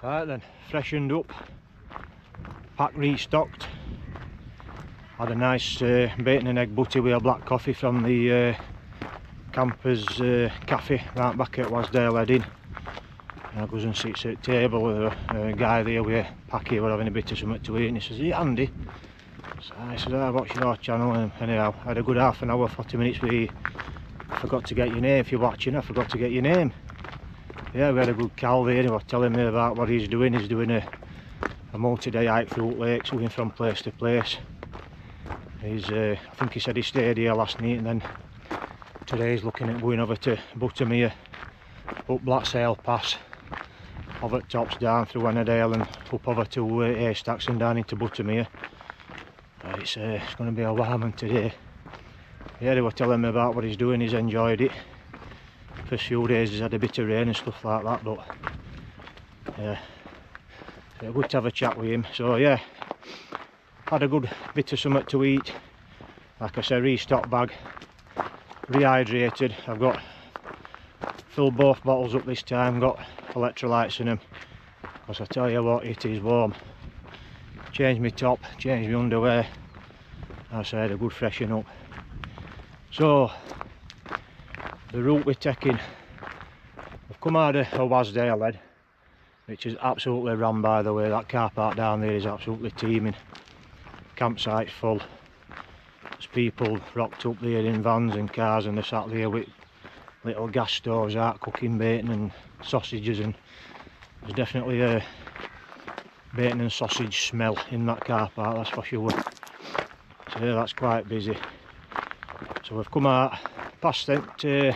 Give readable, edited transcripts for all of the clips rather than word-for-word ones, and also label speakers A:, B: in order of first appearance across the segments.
A: Right then, freshened up, pack restocked. Had a nice bacon and egg butty with a black coffee from the campers cafe right back at Wasdale Heading. And I goes and sits at the table with a guy there with a packy. We're having a bit of something to eat, and he says, "Is it handy?" So I said, "I watch your channel," and anyhow, I had a good half an hour, 40 minutes with you. I forgot to get your name. If you're watching, I forgot to get your name. Yeah, we had a good Cal there. He was telling me about what he's doing. He's doing a multi-day hike through lakes, going from place to place. He's, I think he said he stayed here last night, and then today he's looking at going over to Buttermere, up Blacksail Pass, over at Tops, down through Annadale and up over to Haystacks and down into Buttermere. It's going to be a warm one today. Yeah, they were telling me about what he's doing. He's enjoyed it. First few days he's had a bit of rain and stuff like that, but yeah, it's good to have a chat with him. So yeah, had a good bit of something to eat. Like I said, restock bag, rehydrated. I've got filled both bottles up this time, got electrolytes in them, because I tell you what, it is warm. Changed my top, changed my underwear. I said a good freshen up. So the route we're taking, we've come out of Wasdale Head, which is absolutely rammed, by the way. That car park down there is absolutely teeming. Campsite's full. There's people rocked up there in vans and cars, and they're sat there with little gas stoves out cooking bacon and sausages, and there's definitely a bacon and sausage smell in that car park, that's for sure. So yeah, that's quite busy. So we've come out past St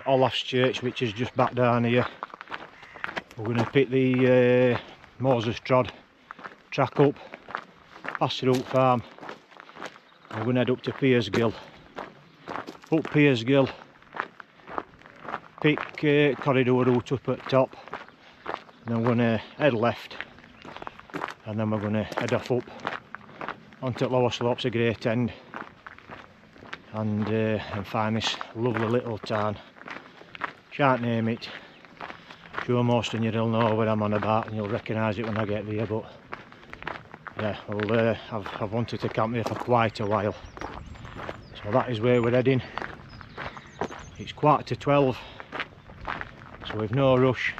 A: Olaf's Church, which is just back down here. We're going to pick the Moses Trod track up, past the Oak Farm. We're going to head up to Piersgill. Up Piersgill, pick corridor route up at top, and then we're going to head left, and then we're going to head off up onto the lower slopes of Great End, and find this lovely little town. Shan't name it. Sure most of you'll know what I'm on about, and you'll recognise it when I get there, but yeah, well, I've wanted to camp here for quite a while. So that is where we're heading. It's 11:15, so we've no rush.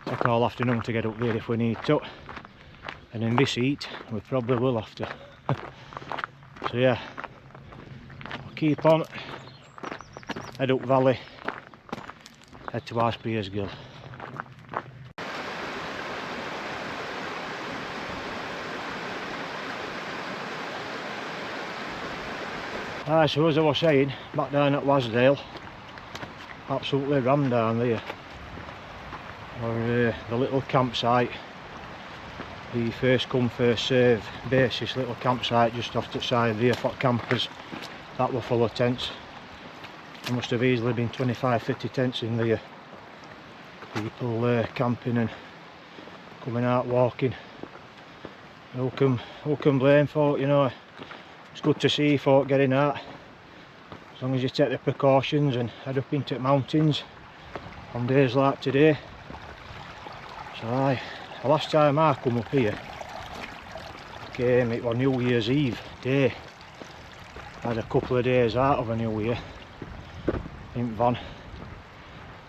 A: Take all afternoon to get up there if we need to, and in this heat we probably will have to. So yeah, we'll keep on, head up valley, head towards Piersgill. So as I was saying, back down at Wasdale, absolutely rammed down there. Or the little campsite, the first come first serve basis little campsite just off the side there for campers. That were full of tents. There must have easily been 25-50 tents in there. People camping and coming out walking. Who can blame folk, you know. It's good to see folk getting out, as long as you take the precautions and head up into the mountains on days like today. So the last time I come up here, it was New Year's Eve day. I had a couple of days out of a New Year in van.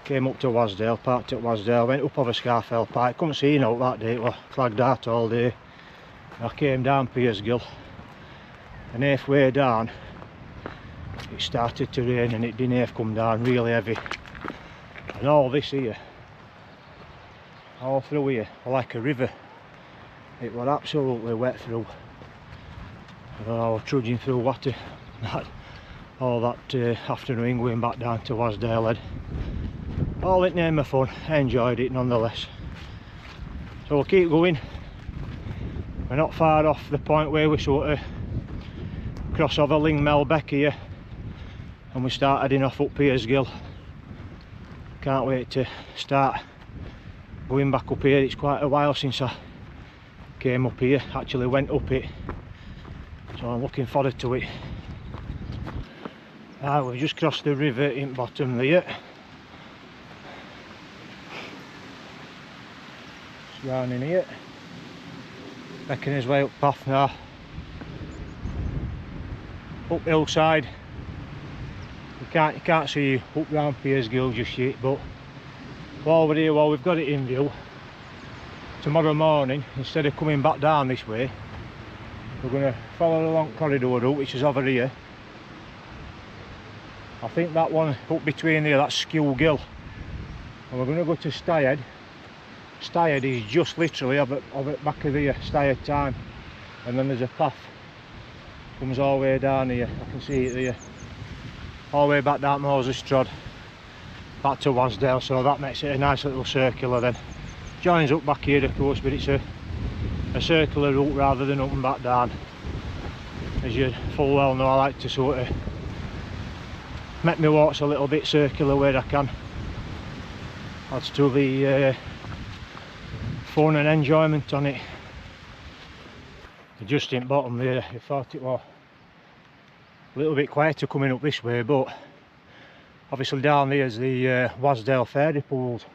A: Came up to Wasdale, parked at Wasdale, went up over Scarfell Pike, couldn't see out that day, it was flagged out all day. I came down Piersgill, and halfway down it started to rain, and it didn't have come down really heavy. And all this here, all through here, like a river. It was absolutely wet through. I was trudging through water all that afternoon going back down to Wasdale Head. All in the name of fun, I enjoyed it nonetheless. So we'll keep going. We're not far off the point where we sort of cross over Lingmelbeck here, and we start heading off up Piersgill. Can't wait to start going back up here. It's quite a while since I came up here, actually went up it, so I'm looking forward to it. We've just crossed the river in bottom there. down in here, making his way up path now, up hillside. You can't see up round Piersgill just yet, but while we're here, while we've got it in view, tomorrow morning, instead of coming back down this way, we're going to follow the long corridor route, which is over here. I think that one up between here, that's Skew Gill, and we're going to go to Styhead. Styhead is just literally over back of here, Styhead Tarn, and then there's a path comes all the way down here. I can see it there, all the way back down Moses Trod, back to Wasdale, so that makes it a nice little circular then. Joins up back here of course, but it's a circular route rather than up and back down. As you full well know, I like to sort of make my walks a little bit circular where I can. Adds to the fun and enjoyment on it. Just in bottom there, I thought it was a little bit quieter coming up this way, but obviously down there is the Wasdale Fairy Pools,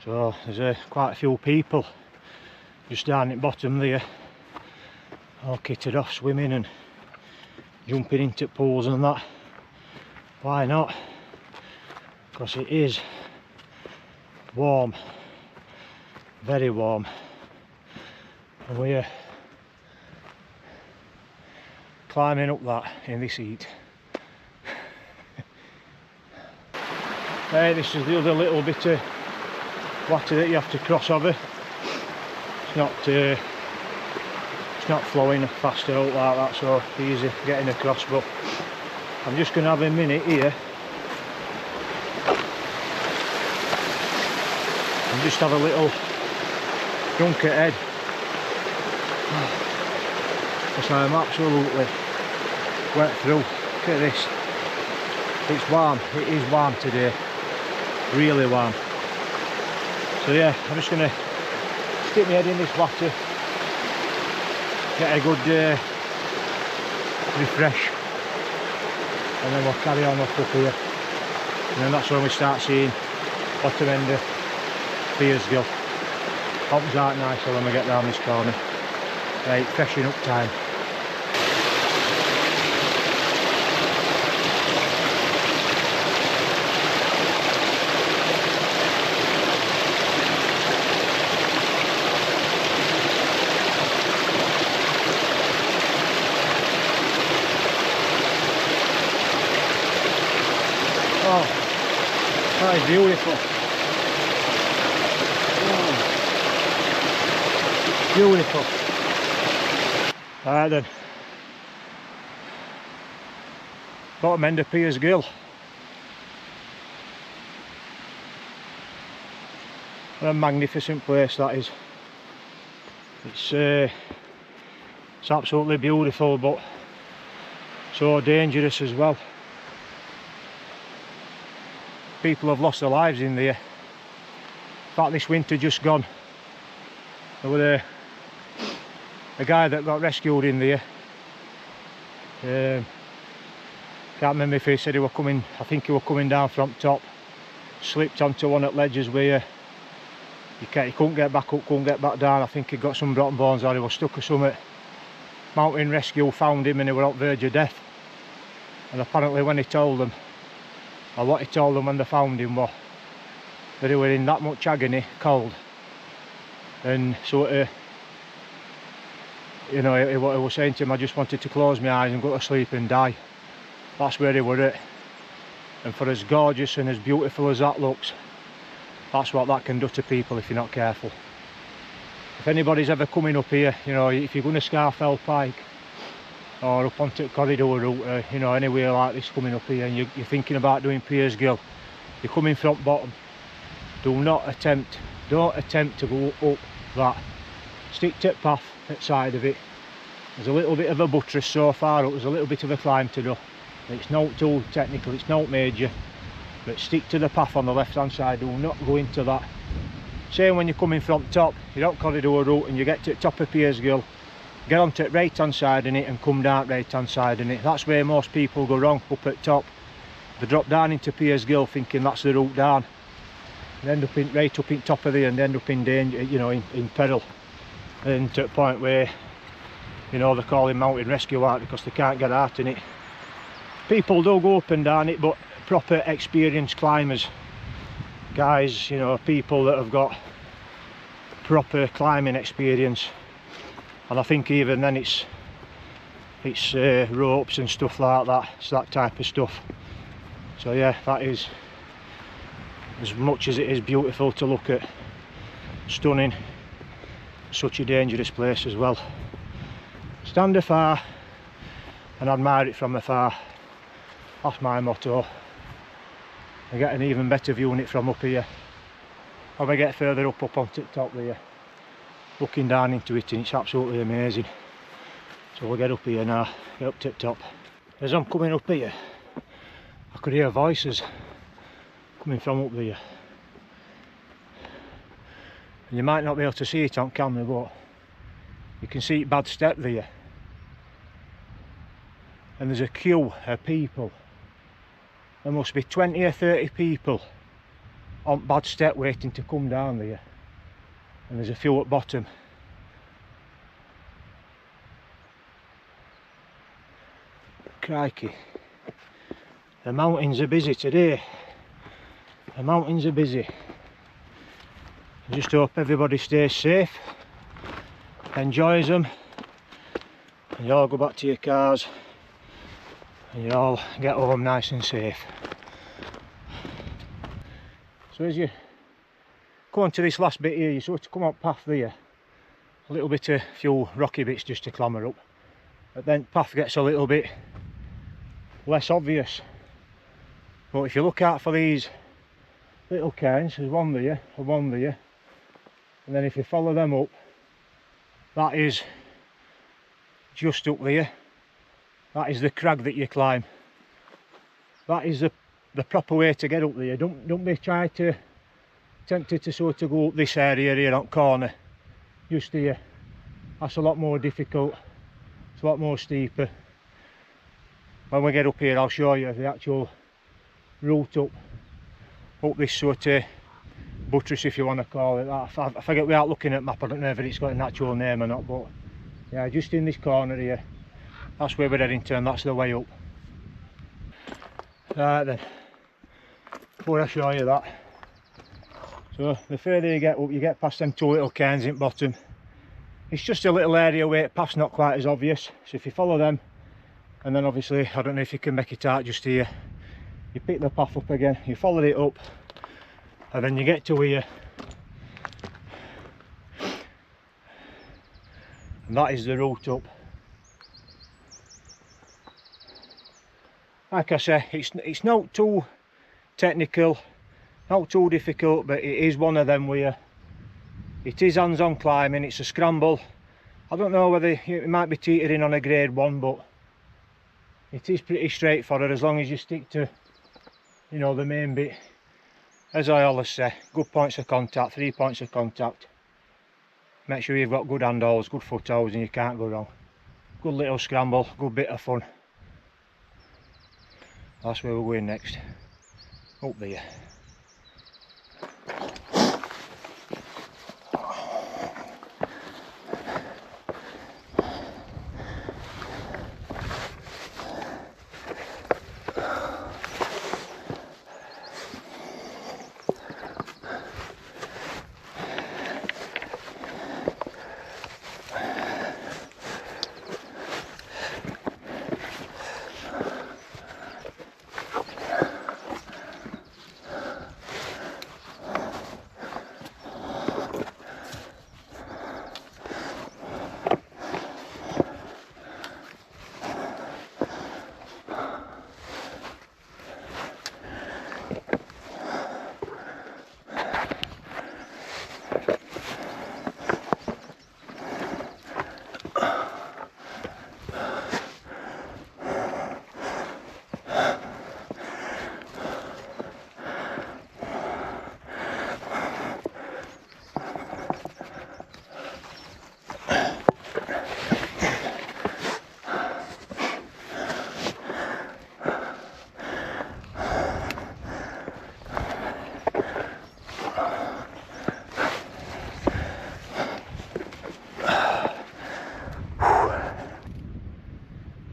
A: so there's quite a few people just down at the bottom there, all kitted off swimming and jumping into pools and that. Why not? Because it is warm, very warm, and we're climbing up that in this heat. Hey, this is the other little bit of water that you have to cross over. It's not flowing faster out like that, so easy getting across, but I'm just going to have a minute here and just have a little drunk at head, because I'm absolutely wet through. Look at this, it's warm, it is warm today, really warm. So yeah, I'm just going to stick my head in this water, get a good refresh, and then we'll carry on up here, and then that's when we start seeing bottom end of Piersgill. Comes out nicely when we get down this corner. Right, freshen up time. Oh, that is beautiful. Oh, beautiful. Alright then. Bottom end of Piersgill. What a magnificent place that is. It's absolutely beautiful, but so dangerous as well. People have lost their lives in there. In fact, this winter just gone, there was a guy that got rescued in there. Can't remember if he said he was coming, I think he was coming down from top, slipped onto one of the ledges where he couldn't get back up, couldn't get back down. I think he got some broken bones or he was stuck or something. Mountain rescue found him and he was on the verge of death. And apparently when he told them, or what he told them when they found him, was that he was in that much agony, cold, and sort of, you know, he was saying to him, I just wanted to close my eyes and go to sleep and die. That's where he were at. And for as gorgeous and as beautiful as that looks, that's what that can do to people if you're not careful. If anybody's ever coming up here, you know, if you're going to Scarfell Pike or up onto the corridor route, you know, anywhere like this coming up here, and you're thinking about doing Piersgill, you're coming from bottom, don't attempt to go up that. Stick to the path at the side of it. There's a little bit of a buttress so far up, there's a little bit of a climb to do. It's not too technical, it's not major, but stick to the path on the left hand side, do not go into that. Same when you're coming from top, you're out corridor route and you get to the top of Piersgill, get onto the right hand side in it and come down right hand side in it. That's where most people go wrong, up at top. They drop down into Piersgill thinking that's the route down. They end up in, right up in top of the, and they end up in danger, you know, in peril. And to the point where, you know, they're calling mountain rescue out because they can't get out in it. People do go up and down it, but proper experienced climbers, guys, you know, people that have got proper climbing experience. And I think even then it's ropes and stuff like that. It's that type of stuff. So yeah, that is, as much as it is beautiful to look at, stunning, such a dangerous place as well. Stand afar and admire it from afar. That's my motto. I get an even better view on it from up here. When I get further up on top there, looking down into it, and it's absolutely amazing. So we'll get up here now, get up to the top. As I'm coming up here, I could hear voices coming from up there. And you might not be able to see it on camera, but you can see it bad step there. And there's a queue of people. There must be 20 or 30 people on bad step waiting to come down there. And there's a few at bottom. Crikey. The mountains are busy today. The mountains are busy. I just hope everybody stays safe, enjoys them, and you all go back to your cars and you all get home nice and safe. So as you come on to this last bit here, you sort of come up path there, a little bit of few rocky bits just to clamber up, but then path gets a little bit less obvious. But if you look out for these little cairns, there's one there and one there, and then if you follow them up, that is just up there. That is the crag that you climb. That is the proper way to get up there. Don't be tempted to sort of go up this area here on corner, just here. That's a lot more difficult. It's a lot more steeper. When we get up here, I'll show you the actual route up this sort of buttress, if you want to call it that. I forget, without looking at map, I don't know if it's got an actual name or not, but yeah, just in this corner here, that's where we're heading to, and that's the way up. Right then, before I show you that, so the further you get up, you get past them two little cairns in bottom. It's just a little area where it path's not quite as obvious, so if you follow them, and then obviously, I don't know if you can make it out just here, you pick the path up again, you follow it up, and then you get to here, and that is the route up. Like I say, it's not too technical, not too difficult, but it is one of them where it is hands-on climbing. It's a scramble. I don't know whether it might be teetering on a grade 1, but it is pretty straightforward as long as you stick to, you know, the main bit. As I always say, good points of contact, 3 points of contact. Make sure you've got good handholds, good footholds, and you can't go wrong. Good little scramble, good bit of fun. That's where we're going next. Up there.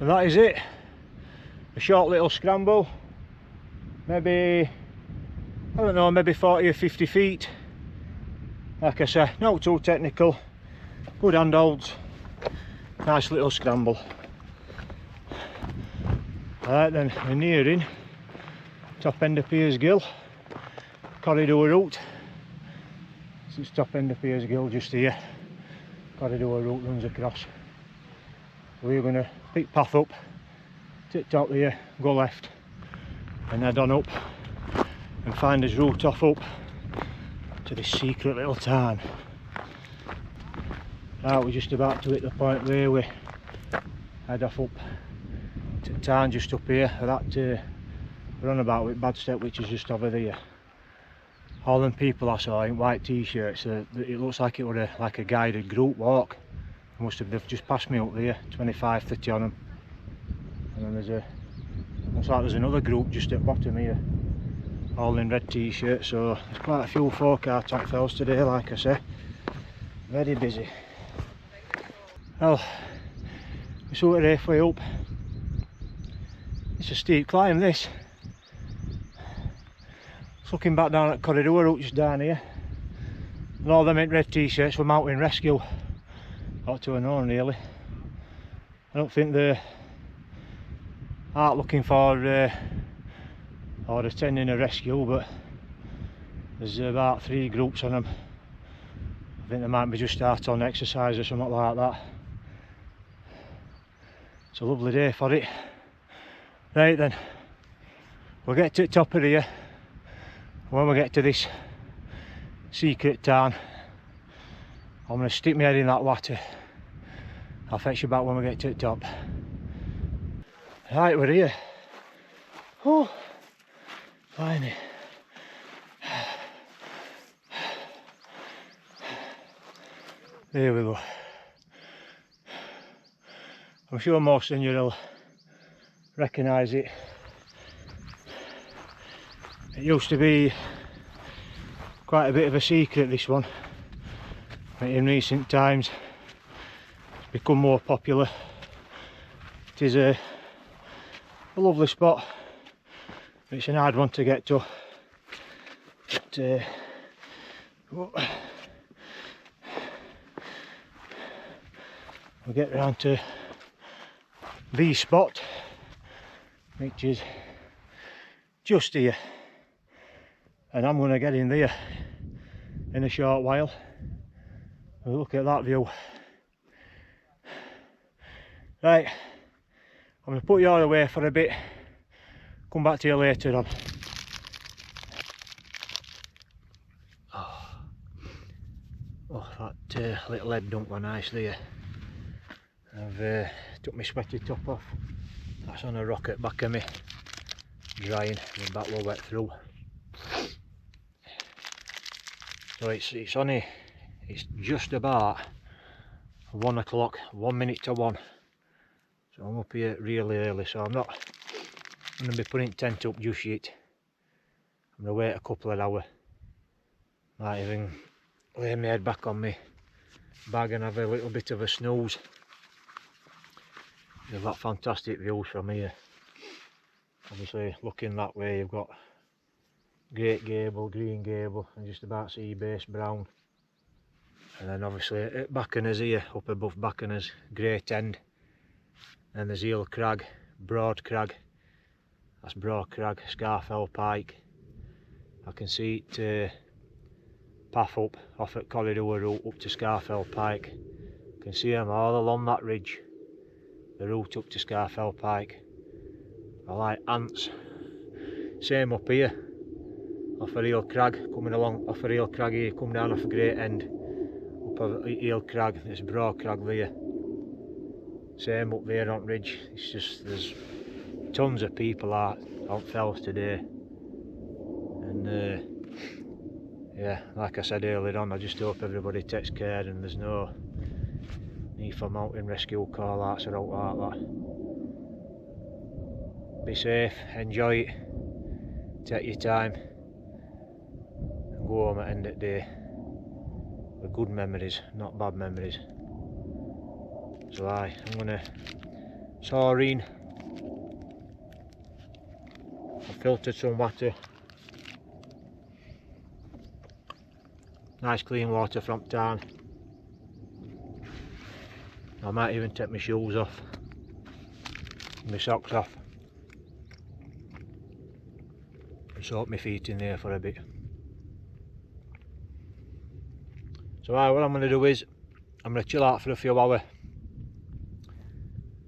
A: And that is it. A short little scramble, maybe, I don't know, maybe 40 or 50 feet. Like I say, not too technical, good handholds, nice little scramble. Right then, we're nearing top end of Piers Gill, corridor route. This is top end of Piers Gill just here. Corridor route runs across. We're going to pick path up to the top here, go left and head on up and find his route off up to this secret little tarn. Right, we're just about to hit the point where we head off up to the tarn just up here. That we're on about with Bad Step, which is just over there. All them people I saw in white t-shirts, it looks like it was like a guided group walk. They've just passed me up there, 25, 30 on them. And then looks like there's another group just at the bottom here, all in red t-shirts. So there's quite a few folk out top fells today, like I say. Very busy. Well, we're sort of halfway up. It's a steep climb, this. Looking back down at corridor route just down here, and all them in red t-shirts were mountain rescue. Ought to have known really. I don't think they're out looking for or attending a rescue, but there's about 3 groups on them. I think they might be just out on exercise or something like that. It's a lovely day for it. Right then, we'll get to the top of here. When we get to this secret tarn, I'm going to stick my head in that water. I'll fetch you back when we get to the top. Right, we're here. Oh, finally. There we go. I'm sure most of you will recognise it. It used to be quite a bit of a secret, this one, but in recent times it's become more popular. It is a lovely spot, it's an hard one to get to, but we'll get round to the spot, which is just here. And I'm going to get in there in a short while. We'll look at that view. Right, I'm going to put you all away for a bit. Come back to you later on. Oh, that little head dump was nice there. I've took my sweaty top off. That's on a rock at back of me, drying. My back will wet through. So it's just about 1 o'clock, 1 minute to 1. So I'm up here really early, so I'm not going to be putting tent up just yet. I'm going to wait a couple of hours. Might even lay my head back on my bag and have a little bit of a snooze. You've got fantastic views from here. Obviously looking that way you've got Great Gable, Green Gable and just about Sea Base Brown. And then obviously at Backeners here, up above Backeners, Great End. And there's Eel Crag, Broad Crag, that's Broad Crag, Scarfell Pike. I can see it path up off at corridor route up to Scarfell Pike. I can see them all along that ridge, the route up to Scarfell Pike. I like ants. Same up here, off of Eel Crag, coming along off of Eel Crag here, come down off a Great End, up of Eel Crag, there's Broad Crag there. Same up there on ridge. It's just there's tons of people out on fells today, and yeah, like I said earlier on, I just hope everybody takes care and there's no need for mountain rescue call outs or out like that. Be safe, enjoy it, take your time and go home at the end of the day with good memories, not bad memories. So I'm going to saurine. I filtered some water. Nice clean water from Tarn. I might even take my shoes off, my socks off, and soak my feet in there for a bit. So what I'm going to do is, I'm going to chill out for a few hours.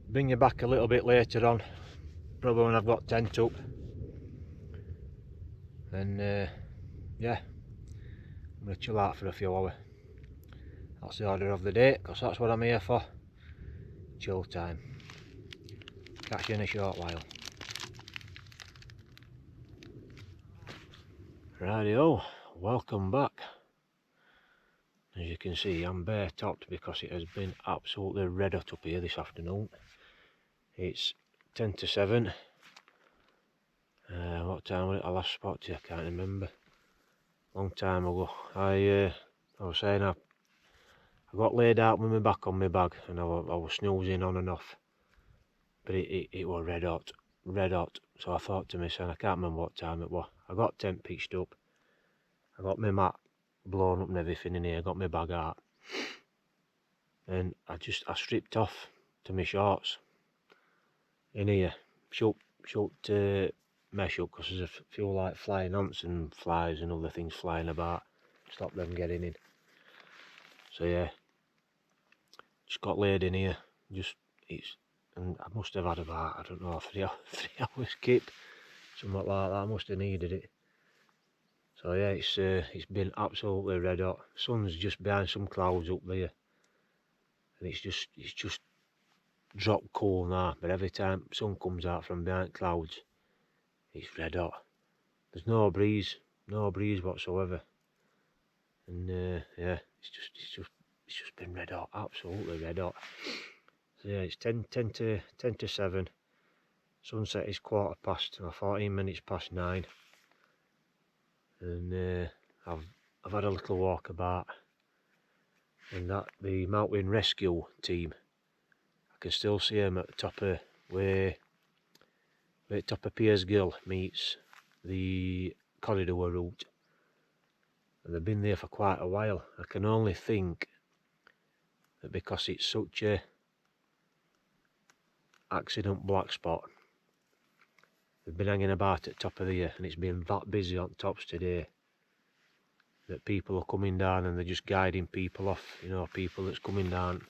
A: Bring you back a little bit later on, probably when I've got tent up. And yeah, I'm going to chill out for a few hours. That's the order of the day, because that's what I'm here for. Chill time. Catch you in a short while. Rightio, welcome back. As you can see, I'm bare topped because it has been absolutely red hot up here this afternoon. It's 10 to 7. What time was it I last spotted you? I can't remember. Long time ago. I was saying I got laid out with my back on my bag, and I was snoozing on and off. But it was red hot. So I thought to myself, I can't remember what time it was. I got tent pitched up. I got my mat blown up and everything in here. I got my bag out. And I stripped off to my shorts in here. Shut mesh up, because there's a few like flying ants and flies and other things flying about. Stop them getting in. So yeah, just got laid in here. And I must have had about, I don't know, 3 hours kip, something like that. I must have needed it. So yeah, it's been absolutely red hot. Sun's just behind some clouds up there, and it's just dropped cool now. But every time sun comes out from behind clouds, it's red hot. There's no breeze whatsoever, and yeah, it's just been red hot, absolutely red hot. So yeah, it's 10 to 7. Sunset is 14 minutes past 9, and I've had a little walk about, and that the mountain rescue team, I can still see them at the top of where the top of Piers Gill meets the corridor route, and they've been there for quite a while. I can only think that because it's such a accident black spot, they've been hanging about at the top of the year, and it's been that busy on tops today that people are coming down and they're just guiding people off, you know, people that's coming down,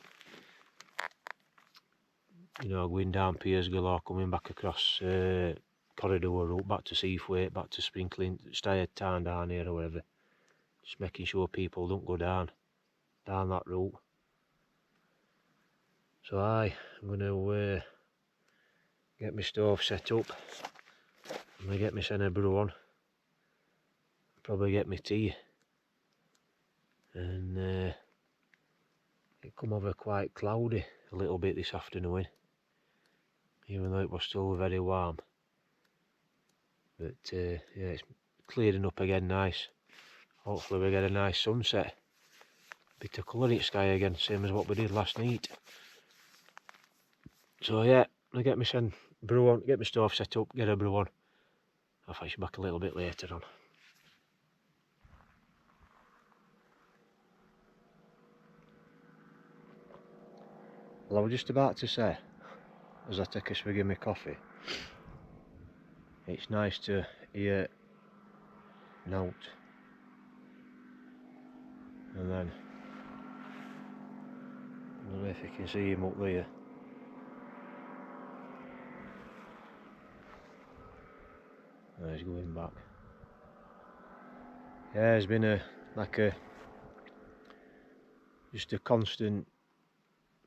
A: you know, going down Piersgill or coming back across corridor route back to Seathwaite, back to Sprinkling, Tarn down here or whatever. Just making sure people don't go down that route. So I'm going to get my stove set up. I'm going to get my Senna brew on. Probably get my tea. And it come over quite cloudy a little bit this afternoon, even though it was still very warm. But yeah, it's clearing up again nice. Hopefully we get a nice sunset. Bit of colour in the sky again, same as what we did last night. So yeah, I'll get my brew on, get my stove set up, get a brew on. I'll fetch you back a little bit later on. Well, I was just about to say, as I take a swig of my coffee, it's nice to hear note, and then I don't know if you can see him up there. Oh, he's going back. Yeah, it's been just a constant,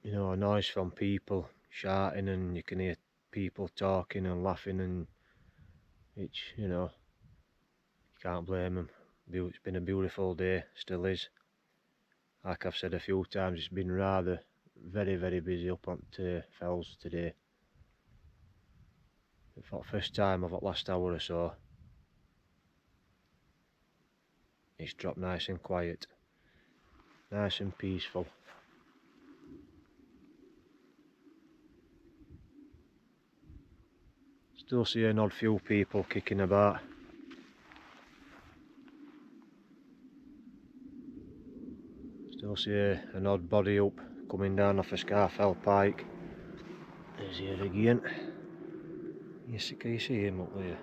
A: you know, noise from people shouting, and you can hear people talking and laughing, and it's, you know, you can't blame them. It's been a beautiful day, still is. Like I've said a few times, it's been rather very busy up on the fells today. For the first time of the last hour or so, it's dropped nice and quiet, nice and peaceful. Still see an odd few people kicking about. Still see an odd body up coming down off a Scarfell Pike. There's here again. Can you see him up there?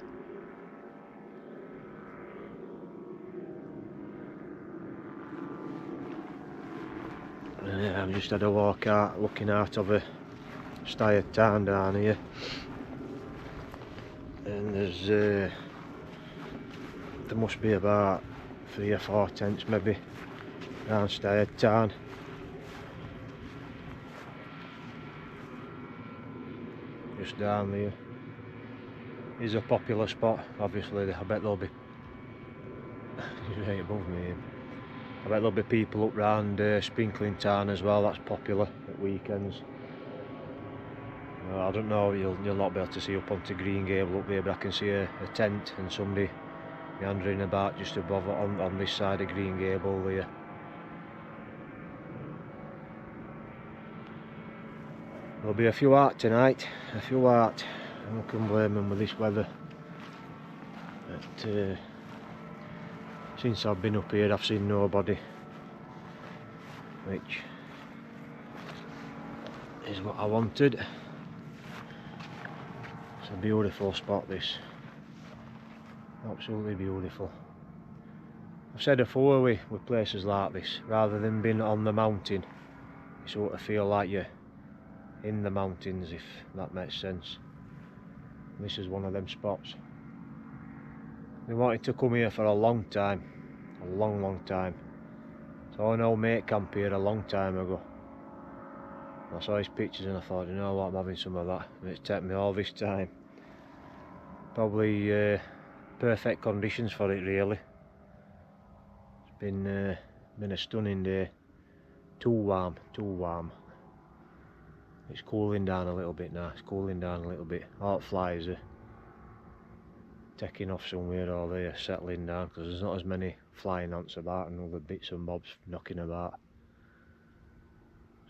A: I've just had a walk out looking out of a Steyr Tarn down here. And there must be about 3 or 4 tents maybe around Steyr Tarn. Just down there. It's a popular spot, obviously. I bet there'll be he's right above me. I bet there'll be people up round Sprinkling Tarn as well. That's popular at weekends. I don't know, you'll not be able to see up onto Green Gable up there, but I can see a tent and somebody meandering about just above on this side of Green Gable there. There'll be a few out tonight, a few out. I can blame them with this weather. But since I've been up here I've seen nobody, which is what I wanted. It's a beautiful spot, this. Absolutely beautiful. I've said before with places like this, rather than being on the mountain, you sort of feel like you're in the mountains, if that makes sense. This is one of them spots. We wanted to come here for a long time, a long time. So an old mate camped here a long time ago. I saw his pictures and I thought, you know what, I'm having some of that. And it's taken me all this time. Probably perfect conditions for it, really. It's been a stunning day. Too warm, too warm. It's cooling down a little bit now. It's cooling down a little bit. All the flies are taking off somewhere, or they're settling down because there's not as many flying ants about and other bits and bobs knocking about.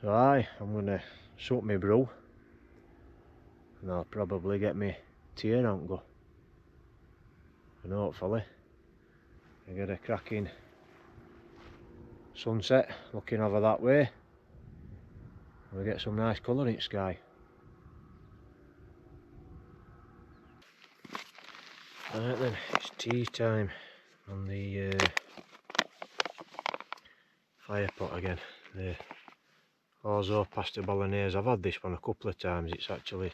A: So I'm gonna suck my brew and I'll probably get my tea and go. And hopefully I get a cracking sunset looking over that way. We'll get some nice colour in the sky. Right then, it's tea time on the fire pot again. The Orzo pasta bolognese. I've had this one a couple of times. It's actually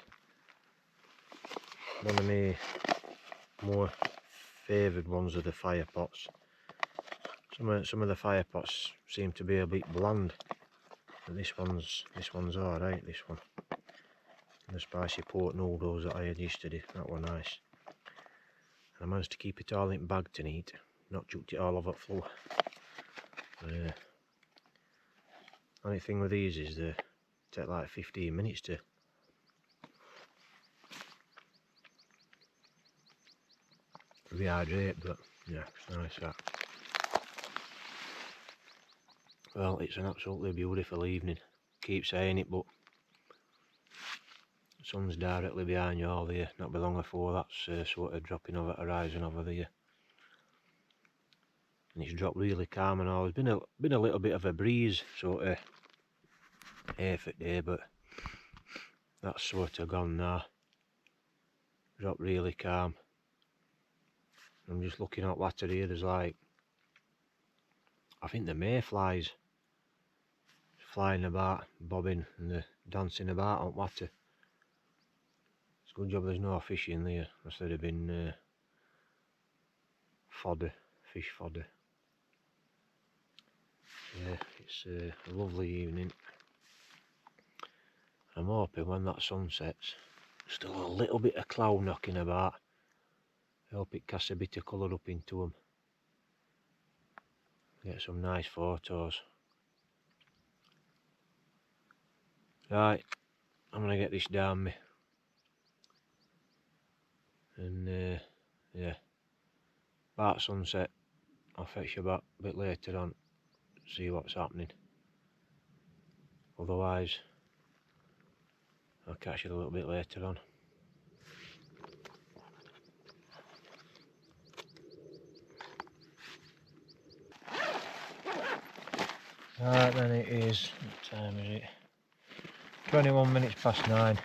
A: one of my more favoured ones of the fire pots. Some of the fire pots seem to be a bit bland, but this one's alright. This one, and the spicy pork noodles that I had yesterday, that were nice. And I managed to keep it all in bag tonight, not chucked it all over the floor. Only thing with these is they take like 15 minutes to rehydrate, but yeah, it's nice that. Well, it's an absolutely beautiful evening. Keep saying it, but the sun's directly behind you all there. Not be long before that's sort of dropping over the horizon over there. And it's dropped really calm and all. There's been a little bit of a breeze sort of half at day, but that's sort of gone now. Dropped really calm. I'm just looking out latter here, there's like, I think the mayflies flying about, bobbing and they're dancing about on latter. It's a good job there's no fish in there, instead of been fodder, fish fodder. Yeah, it's a lovely evening. I'm hoping when that sun sets, still a little bit of cloud knocking about. I hope it casts a bit of colour up into them. Get some nice photos. Right, I'm gonna get this down me. And yeah, about sunset, I'll fetch you back a bit later on, see what's happening. Otherwise, I'll catch you a little bit later on. Right then, it is, what time is it? 21 minutes past 9.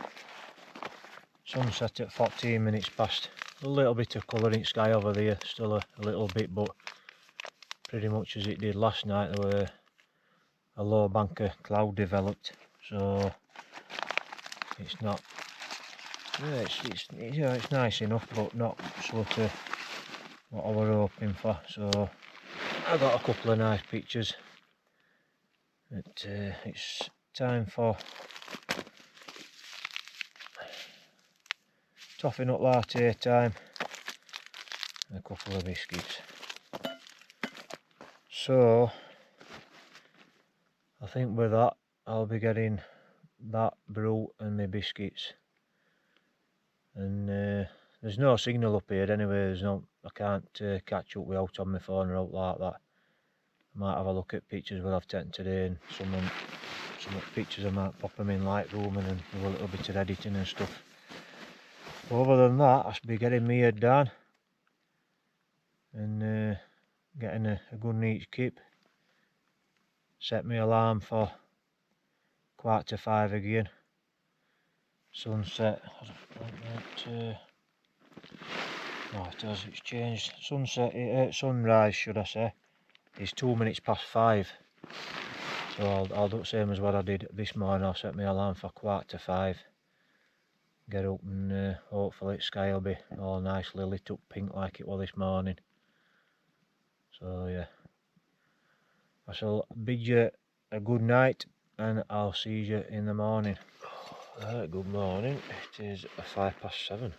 A: Sunset at 14 minutes past. A little bit of colour in sky over there, still a little bit, but pretty much as it did last night. There were a low bank of cloud developed, so it's not, yeah, it's nice enough, but not sort of what I were hoping for. So I got a couple of nice pictures. But it's time for toffee nut latte time and a couple of biscuits. So I think with that I'll be getting that brew and my biscuits, and there's no signal up here anyway. I can't catch up without on my phone or out like that. I might have a look at pictures what I've taken today, and some pictures I might pop them in Lightroom and do a little bit of editing and stuff. But other than that, I should be getting my head down and getting a good neat skip. Set my alarm for 4:45 again. Sunset, it's changed. Sunrise should I say, is 2 minutes past 5. So I'll do the same as what I did this morning. I'll set my alarm for 4:45. Get up and hopefully the sky will be all nicely lit up pink like it was this morning. So yeah, I shall bid you a good night and I'll see you in the morning. Good morning, it is 7:05.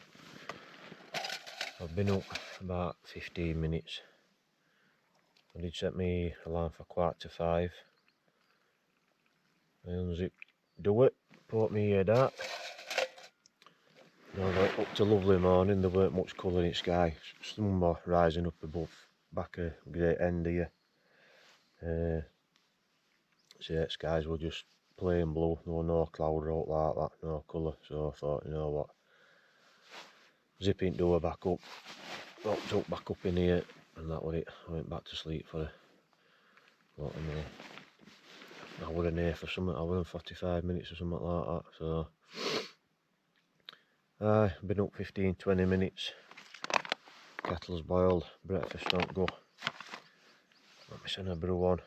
A: I've been up about 15 minutes. I did set my alarm for 4:45. I unzip, do it, put my head out. Now like up to lovely morning, there weren't much colour in the sky. Sun was rising up above back of Great End here. So yeah, skies were just plain blue, no cloud out like that, no colour. So I thought, you know what, zipping door back up, walked up back up in here, and that was it. I went back to sleep for what an hour and a half or something, hour and 45 minutes or something like that. So I've been up 15-20 minutes. Kettle's boiled, breakfast don't go. Got my son a brew on.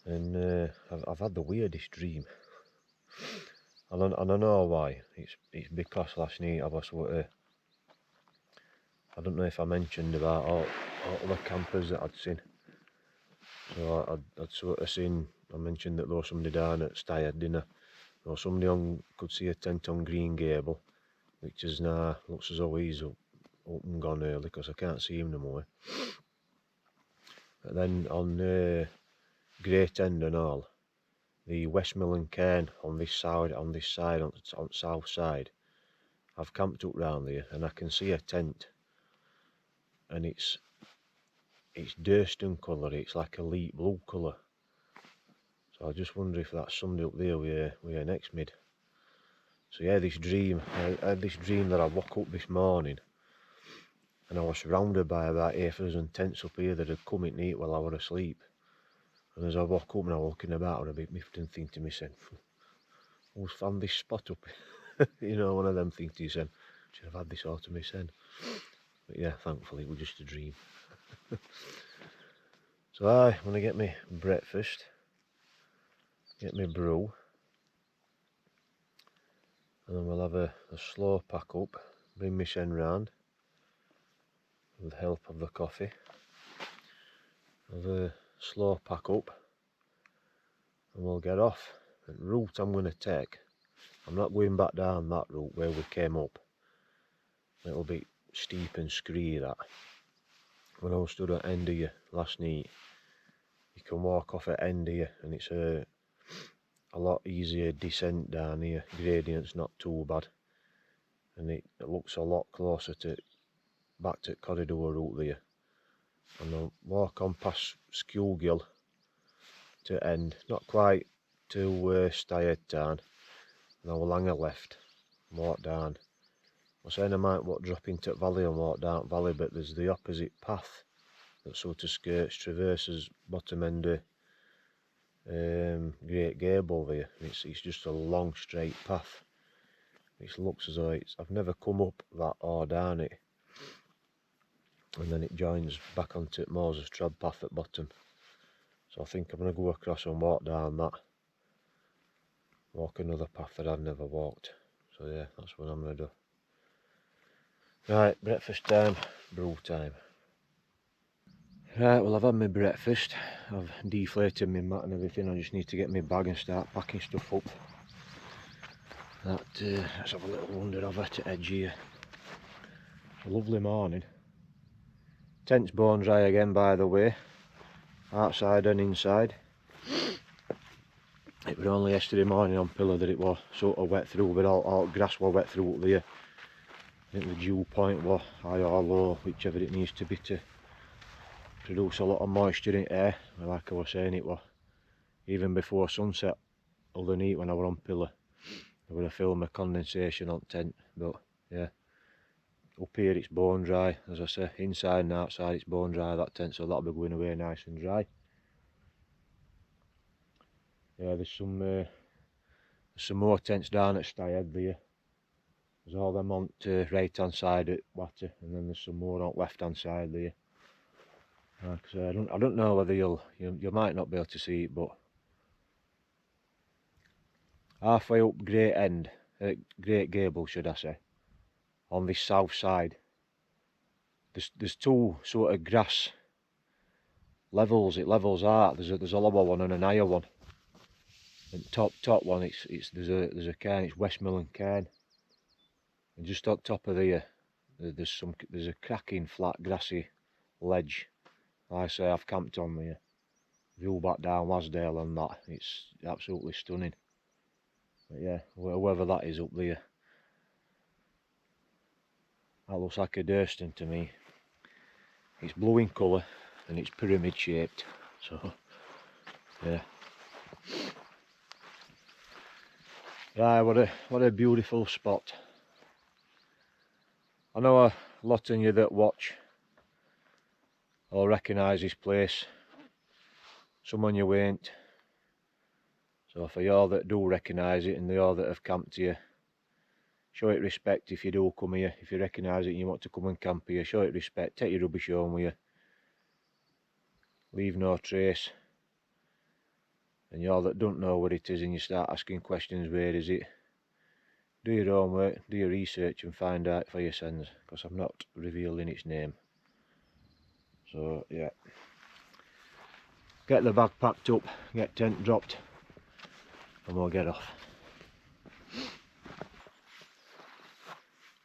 A: And I've had the weirdest dream. I don't know why. It's because last night I was sort of, I don't know if I mentioned about all the campers that I'd seen. So I'd sort of seen, I mentioned that there was somebody down at Steyr dinner. There was somebody could see a tent on Green Gable, which is now, looks as though he's up and gone early because I can't see him no more. But then on Great End and all, the Westmill and Cairn on this side, on south side, I've camped up round there and I can see a tent, and it's Durston colour, it's like a light blue colour. So I just wonder if that's somebody up there with a next mid. So yeah, I had this dream that I woke up this morning and I was surrounded by about 8,000 tents up here that had come in eat while I was asleep. And as I woke up and I was looking about, I was a bit miffed and thinking to myself, who's found this spot up? You know, one of them things to yourself, should have had this all to myself. But yeah, thankfully it was just a dream. So I'm going to get me breakfast, get me brew, and then we'll have a slow pack up, bring my shen round with the help of the coffee. Have a slow pack up and we'll get off. The route I'm going to take, I'm not going back down that route where we came up. It'll be steep and scree that. When I was stood at end here last night, you can walk off at end here and it's a lot easier descent down here. Gradient's not too bad, and it looks a lot closer to back to corridor route there. And I'll walk on past Skewgill to end, not quite to Steyr Tarn, and I will hang a left and walk down. I was saying I might drop into the valley and walk down the valley, but there's the opposite path that sort of skirts, traverses bottom end of Great Gable there. It's just a long straight path. It looks as though I've never come up that or down it, and then it joins back onto Moses Trod path at bottom. So I think I'm going to go across and walk down that, walk another path that I've never walked. So yeah, that's what I'm going to do. Right, breakfast time, brew time. Right, well, I've had my breakfast, I've deflated my mat and everything. I just need to get my bag and start packing stuff up. Let's have a little wander over to edge here. It's a lovely morning. Tent's bone dry again, by the way, outside and inside. It was only yesterday morning on pillar that it was sort of wet through, but all grass was wet through up there. I think the dew point was high or low, whichever it needs to be to produce a lot of moisture in air. Like I was saying, it was even before sunset underneath when I was on pillar. I would have filmed a condensation on tent, but yeah. Up here it's bone dry, as I say, inside and outside it's bone dry, that tent, so that'll be going away nice and dry. Yeah, there's some more tents down at Stayhead there. There's all them on to right hand side at Watter, and then there's some more on left hand side there. Like I say, I don't know whether you might not be able to see it, but halfway up Great Gable, should I say, on this south side, there's two sort of grass levels. It levels out. There's a lower one and an higher one. And top one, there's a cairn. It's Westmorland Cairn. And just on top of there, there's a cracking flat grassy ledge. Like I say, I've camped on there. View back down Wasdale and that. It's absolutely stunning. But yeah, whoever that is up there, that looks like a Durston to me. It's blue in colour and it's pyramid shaped. So yeah. Right, what a beautiful spot. I know a lot of you that watch will recognise this place. Some of you won't. So for y'all that do recognise it and the all that have camped here, show it respect if you do come here. If you recognise it and you want to come and camp here, show it respect. Take your rubbish home with you. Leave no trace. And y'all that don't know where it is and you start asking questions, where is it? Do your homework, do your research and find out for yourselves, because I'm not revealing its name. So yeah. Get the bag packed up, get tent dropped, and we'll get off.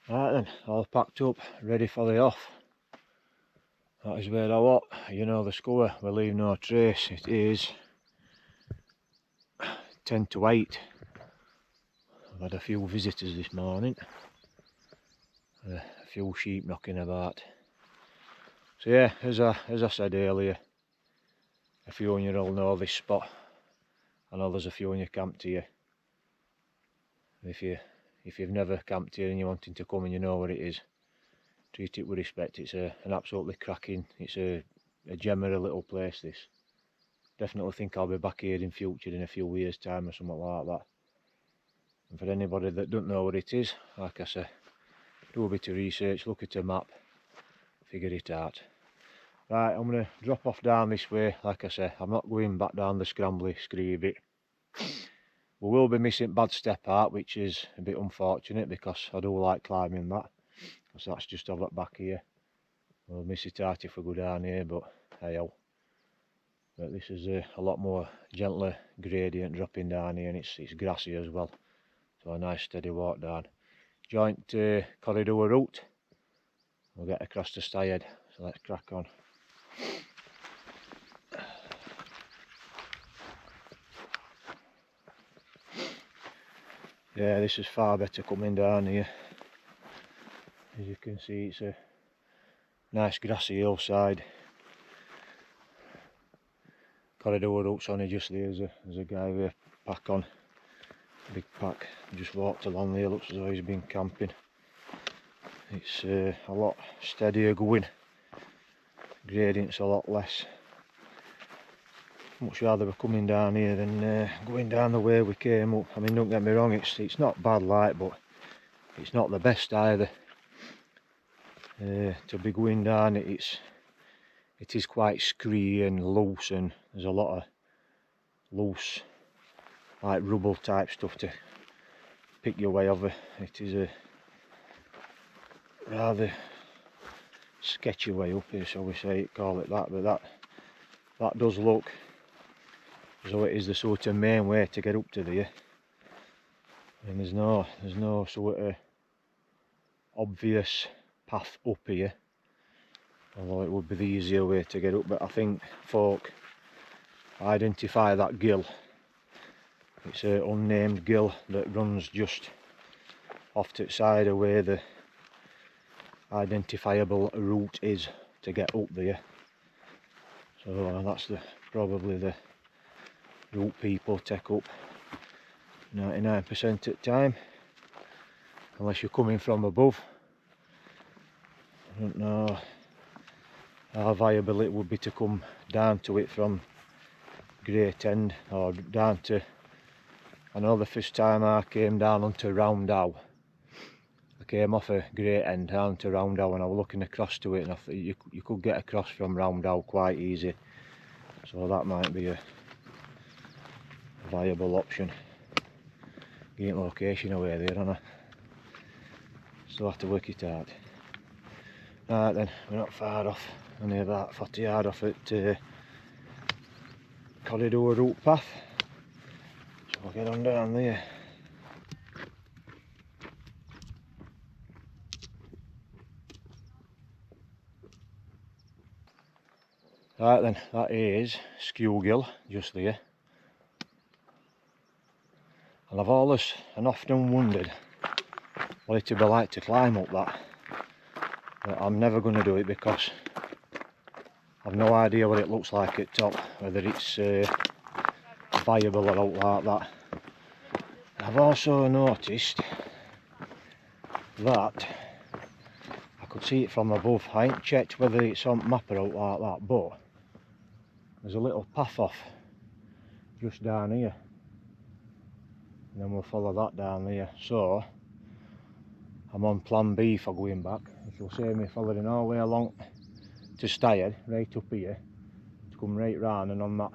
A: Right then, all packed up, ready for the off. That is where I walk. You know the score, we leave no trace. It is 10 to 8. I've had a few visitors this morning. A few sheep knocking about. So yeah, as I said earlier, a few of you all know this spot. I know there's a few of you camped here. If you've never camped here and you're wanting to come and you know where it is, treat it with respect. It's an absolutely cracking, it's a gem of a little place this. Definitely think I'll be back here in future in a few years time or something like that. And for anybody that don't know what it is, like I say, do a bit of research, look at a map, figure it out. Right, I'm going to drop off down this way. Like I say, I'm not going back down the scrambly scree bit. We will be missing Bad Step Out, which is a bit unfortunate because I do like climbing that. Because that's just over that back here. We'll miss it out if we go down here, but hey ho. But this is a lot more gentler gradient dropping down here, and it's grassy as well. So a nice steady walk down. Joint corridor route. We'll get across to Stayhead, so let's crack on. Yeah, this is far better coming down here. As you can see, it's a nice grassy hillside. Corridor route's only just there. There's a guy with a pack on, big pack. Just walked along there, looks as though he's been camping. It's a lot steadier going. Gradient's a lot less. much rather we're coming down here than going down the way we came up. I mean, don't get me wrong, it's not bad light, but it's not the best either. To be going down it is quite scree and loose, and there's a lot of loose like rubble type stuff to pick your way over. It is a rather sketchy way up here, shall we say, call it that, but that does look as though it is the sort of main way to get up to there. And there's no sort of obvious path up here, although it would be the easier way to get up. But I think folk identify that gill. It's an unnamed gill that runs just off to the side of where the identifiable route is to get up there. So that's probably the route people take up 99% of the time, unless you're coming from above. I don't know how viable it would be to come down to it from Great End, or down to, I know the first time I came down onto Roundhow, I came off a Great End down to Roundhow and I was looking across to it, and I thought you could get across from Roundhow quite easy, so that might be a viable option. Getting location away there, and I still have to work it out. Right then, we're not far off, only about 40 yards off at corridor route path, so we'll get on down there. Right then, that is Skewgill just there, and I've always and often wondered what it'd be like to climb up that, but I'm never going to do it because I've no idea what it looks like at top, whether it's viable or out like that. I've also noticed that I could see it from above. I ain't checked whether it's on map or out like that, but there's a little path off just down here, and then we'll follow that down there. So I'm on plan B for going back. It will save me following all the way along to Steyr, right up here, to come right round, and on that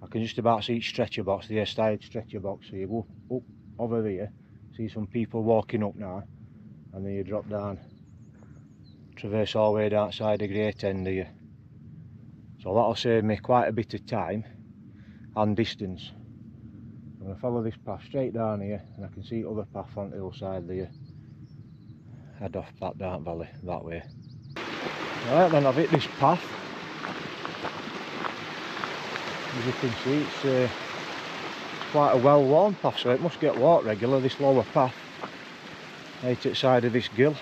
A: I can just about see each stretcher box, the Steyr stretcher box. So you go up over there, see some people walking up now, and then you drop down, traverse all the way down outside the Great End here. So that'll save me quite a bit of time and distance. I'm going to follow this path straight down here, and I can see other path on the hillside there. Head off back down valley that way. Right then, I've hit this path. As you can see, it's quite a well worn path, so it must get walked regular, this lower path right at the side of this gill.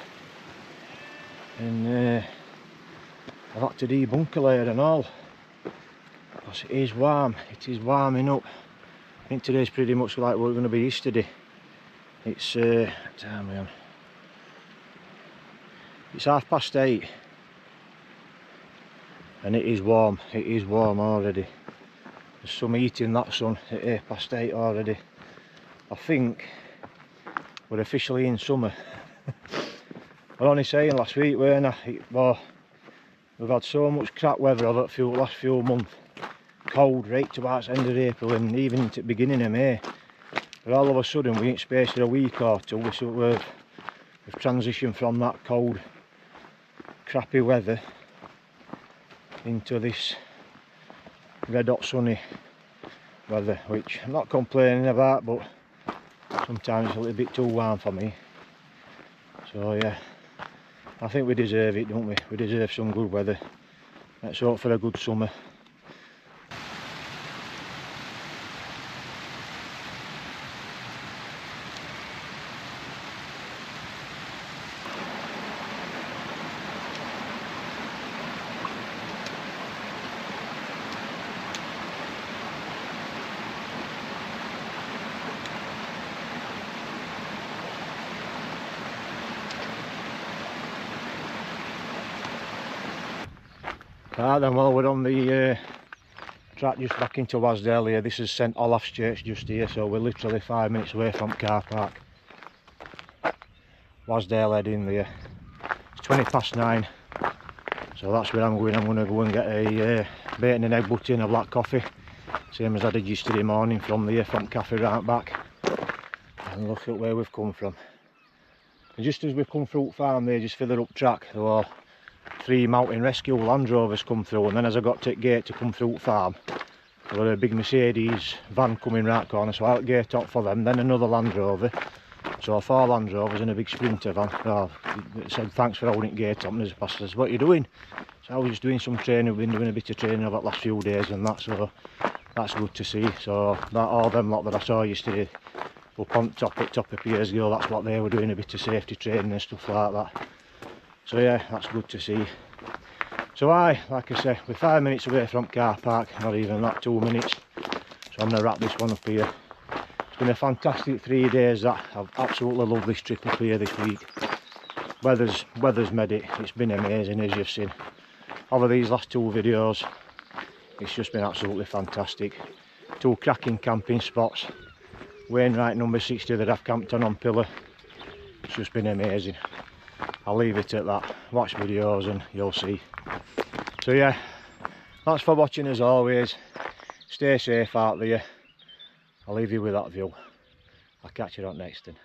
A: And I've had to debunk a layer and all, because it is warming up. I think today's pretty much like what it's going to be yesterday. It's what time are we on? It's 8:30 and it is warm already. There's some heat in that sun at 8:30 already. I think we're officially in summer. I was only saying last week, weren't I? Well, we've had so much crap weather over the last few months. Cold right towards the end of April and even into the beginning of May. But all of a sudden, we ain't spaced a week or two, we've transitioned from that cold, crappy weather into this red hot sunny weather, which I'm not complaining about, but sometimes it's a little bit too warm for me. So yeah, I think we deserve it, don't we? We deserve some good weather. Let's hope for a good summer. Right then, well, we're on the track just back into Wasdale here. This is St Olaf's Church just here, so we're literally 5 minutes away from car park. Wasdale head in there. It's 9:20, so that's where I'm going. I'm going to go and get a bacon and egg butty and a black coffee, same as I did yesterday morning from the front cafe right back. And look at where we've come from. And just as we've come through farm there, just further up track, there were 3 mountain rescue Land Rovers come through, and then as I got to the gate to come through farm, there were a big Mercedes van coming right corner, so I had gate up for them, then another Land Rover. So 4 Land Rovers and a big Sprinter van. Oh, it said thanks for holding gate up, and there's a pastor says, what are you doing? So I was just doing some training. We've been doing a bit of training over the last few days and that, so that's good to see. So that all them lot that I saw yesterday up on top of Piers Gill, that's what they were doing, a bit of safety training and stuff like that. So yeah, that's good to see. So like I say, we're 5 minutes away from car park, not even that, 2 minutes. So I'm going to wrap this one up here. It's been a fantastic 3 days. That I've absolutely loved this trip up here this week. Weather's made it. It's been amazing, as you've seen over these last 2 videos. It's just been absolutely fantastic. 2 cracking camping spots. Wainwright number 60 that I've camped on Pillar. It's just been amazing. I'll leave it at that. Watch videos and you'll see. So yeah, thanks for watching as always. Stay safe out there. I'll leave you with that view. I'll catch you on next one.